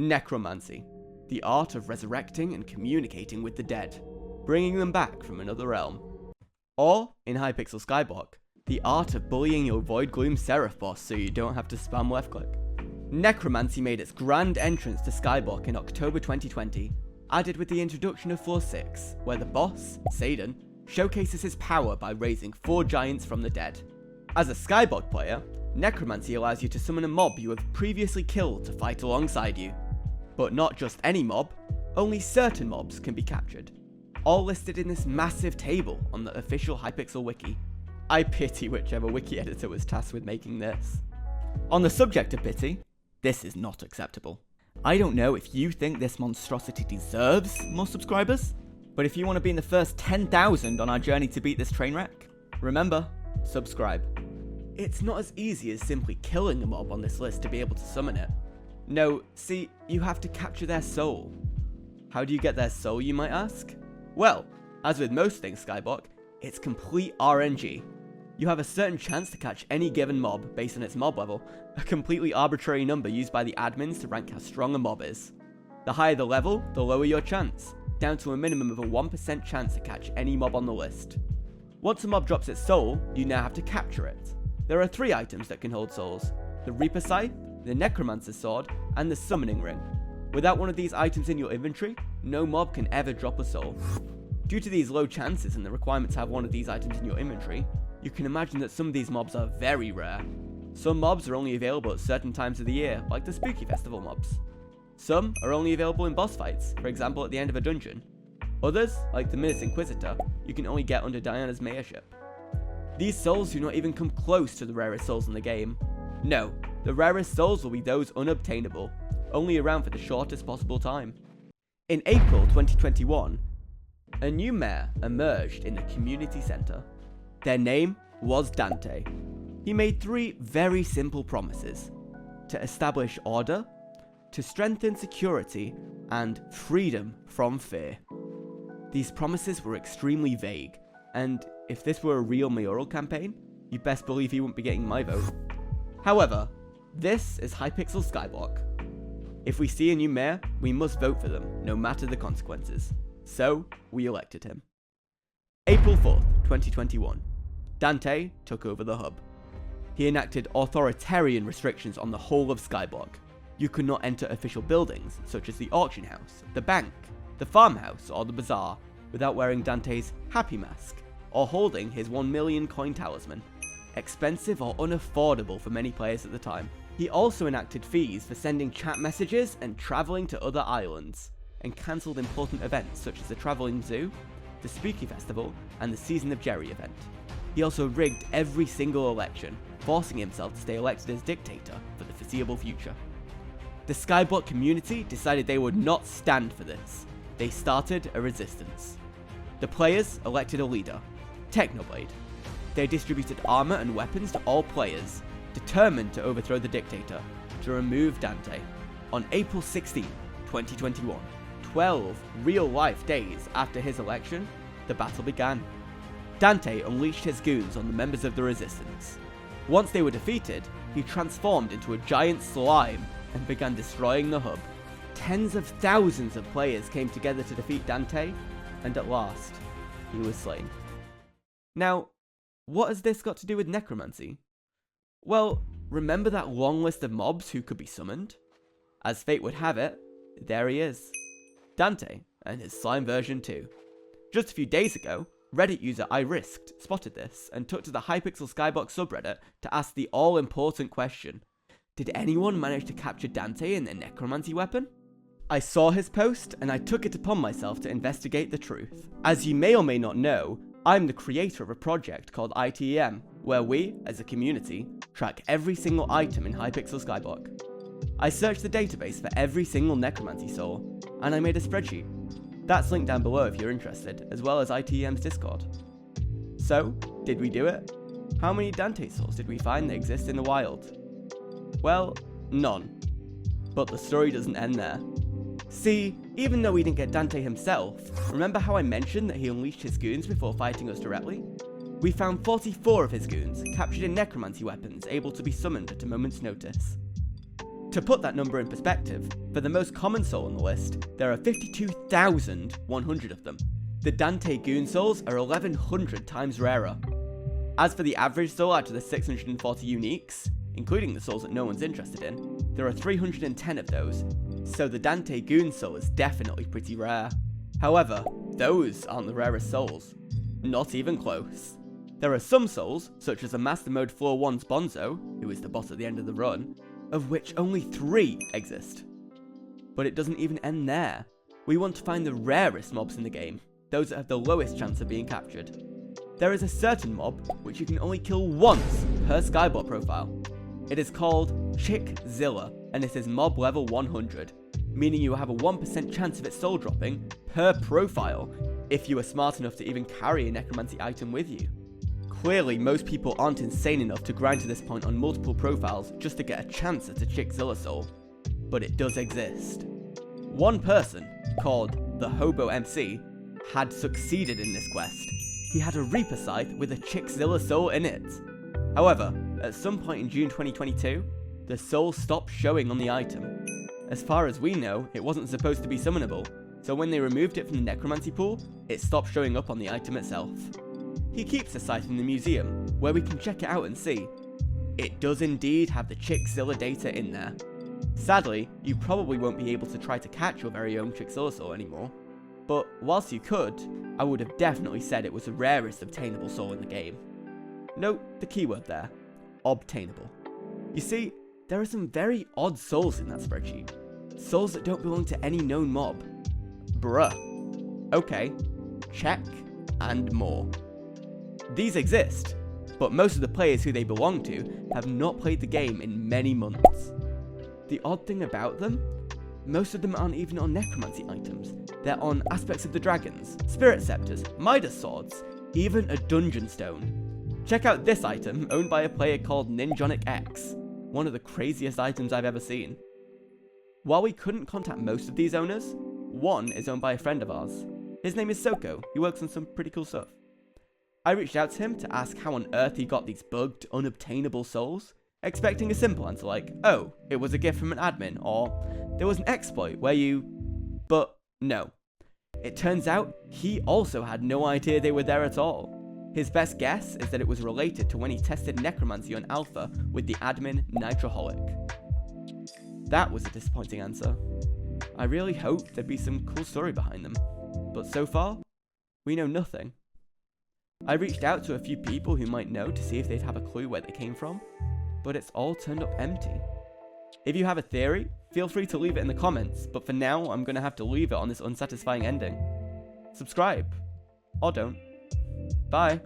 Necromancy, the art of resurrecting and communicating with the dead, bringing them back from another realm. Or, in Hypixel Skyblock, the art of bullying your Void Gloom Seraph boss so you don't have to spam left click. Necromancy made its grand entrance to Skyblock in October 2020, added with the introduction of Floor 6, where the boss, Satan, showcases his power by raising 4 giants from the dead. As a Skyblock player, Necromancy allows you to summon a mob you have previously killed to fight alongside you. But not just any mob, only certain mobs can be captured, all listed in this massive table on the official Hypixel wiki. I pity whichever wiki editor was tasked with making this. On the subject of pity, this is not acceptable. I don't know if you think this monstrosity deserves more subscribers, but if you want to be in the first 10,000 on our journey to beat this train wreck, remember, subscribe. It's not as easy as simply killing a mob on this list to be able to summon it. No, see, you have to capture their soul. How do you get their soul, you might ask? Well, as with most things Skyblock, it's complete RNG. You have a certain chance to catch any given mob based on its mob level, a completely arbitrary number used by the admins to rank how strong a mob is. The higher the level, the lower your chance, down to a minimum of a 1% chance to catch any mob on the list. Once a mob drops its soul, you now have to capture it. There are 3 items that can hold souls: the Reaper Scythe, the Necromancer's Sword, and the Summoning Ring. Without one of these items in your inventory, no mob can ever drop a soul. Due to these low chances and the requirement to have one of these items in your inventory, you can imagine that some of these mobs are very rare. Some mobs are only available at certain times of the year, like the Spooky Festival mobs. Some are only available in boss fights, for example at the end of a dungeon. Others, like the Minus Inquisitor, you can only get under Diana's mayorship. These souls do not even come close to the rarest souls in the game. No, the rarest souls will be those unobtainable, only around for the shortest possible time. In April 2021, a new mayor emerged in the community centre. Their name was Dante. He made 3 very simple promises: to establish order, to strengthen security, and freedom from fear. These promises were extremely vague, and if this were a real mayoral campaign, you best believe he wouldn't be getting my vote. However, this is Hypixel Skyblock. If we see a new mayor, we must vote for them, no matter the consequences. So, we elected him. April 4th, 2021. Dante took over the hub. He enacted authoritarian restrictions on the whole of Skyblock. You could not enter official buildings, such as the auction house, the bank, the farmhouse, or the bazaar, without wearing Dante's happy mask, or holding his 1 million coin talisman. Expensive or unaffordable for many players at the time. He also enacted fees for sending chat messages and travelling to other islands, and cancelled important events such as the Travelling Zoo, the Spooky Festival, and the Season of Jerry event. He also rigged every single election, forcing himself to stay elected as dictator for the foreseeable future. The Skyblock community decided they would not stand for this. They started a resistance. The players elected a leader, Technoblade. They distributed armor and weapons to all players, determined to overthrow the dictator, to remove Dante. On April 16, 2021, 12 real-life days after his election, the battle began. Dante unleashed his goons on the members of the resistance. Once they were defeated, he transformed into a giant slime and began destroying the hub. Tens of thousands of players came together to defeat Dante, and at last, he was slain. Now, what has this got to do with necromancy? Well, remember that long list of mobs who could be summoned? As fate would have it, there he is. Dante, and his slime version too. Just a few days ago, Reddit user Rarest spotted this and took to the Hypixel Skyblock subreddit to ask the all-important question: did anyone manage to capture Dante in their necromancy weapon? I saw his post and I took it upon myself to investigate the truth. As you may or may not know, I'm the creator of a project called ITEM, where we, as a community, track every single item in Hypixel Skyblock. I searched the database for every single necromancy soul, and I made a spreadsheet. That's linked down below if you're interested, as well as ITEM's Discord. So, did we do it? How many Dante souls did we find that exist in the wild? Well, none. But the story doesn't end there. See, even though we didn't get Dante himself, remember how I mentioned that he unleashed his goons before fighting us directly? We found 44 of his goons, captured in necromancy weapons, able to be summoned at a moment's notice. To put that number in perspective, for the most common soul on the list, there are 52,100 of them. The Dante Goon souls are 1,100 times rarer. As for the average soul out of the 640 uniques, including the souls that no one's interested in, there are 310 of those, so the Dante Goon soul is definitely pretty rare. However, those aren't the rarest souls. Not even close. There are some souls, such as a Master Mode Floor 1's Bonzo, who is the boss at the end of the run, of which only 3 exist. But it doesn't even end there. We want to find the rarest mobs in the game, those that have the lowest chance of being captured. There is a certain mob which you can only kill once per Skyblock profile. It is called Chickzilla, and it is mob level 100, meaning you have a 1% chance of it soul dropping per profile if you are smart enough to even carry a necromancy item with you. Clearly, most people aren't insane enough to grind to this point on multiple profiles just to get a chance at a Chickzilla soul, but it does exist. One person, called the Hobo MC, had succeeded in this quest. He had a Reaper Scythe with a Chickzilla soul in it. However, at some point in June 2022, the soul stopped showing on the item. As far as we know, it wasn't supposed to be summonable, so when they removed it from the necromancy pool, it stopped showing up on the item itself. He keeps the scythe in the museum, where we can check it out and see. It does indeed have the Chickzilla data in there. Sadly, you probably won't be able to try to catch your very own Chickzilla soul anymore, but whilst you could, I would have definitely said it was the rarest obtainable soul in the game. Note the keyword there, obtainable. You see, there are some very odd souls in that spreadsheet. Souls that don't belong to any known mob. Bruh. Okay, check, and more. These exist, but most of the players who they belong to have not played the game in many months. The odd thing about them? Most of them aren't even on necromancy items. They're on aspects of the dragons, spirit scepters, Midas swords, even a dungeon stone. Check out this item owned by a player called Ninjonic X, one of the craziest items I've ever seen. While we couldn't contact most of these owners, one is owned by a friend of ours. His name is Soko, he works on some pretty cool stuff. I reached out to him to ask how on earth he got these bugged, unobtainable souls, expecting a simple answer like, oh, it was a gift from an admin, or there was an exploit where you... But no. It turns out he also had no idea they were there at all. His best guess is that it was related to when he tested necromancy on alpha with the admin Nitroholic. That was a disappointing answer. I really hoped there'd be some cool story behind them, but so far, we know nothing. I reached out to a few people who might know to see if they'd have a clue where they came from, but it's all turned up empty. If you have a theory, feel free to leave it in the comments, but for now, I'm gonna have to leave it on this unsatisfying ending. Subscribe. Or don't. Bye.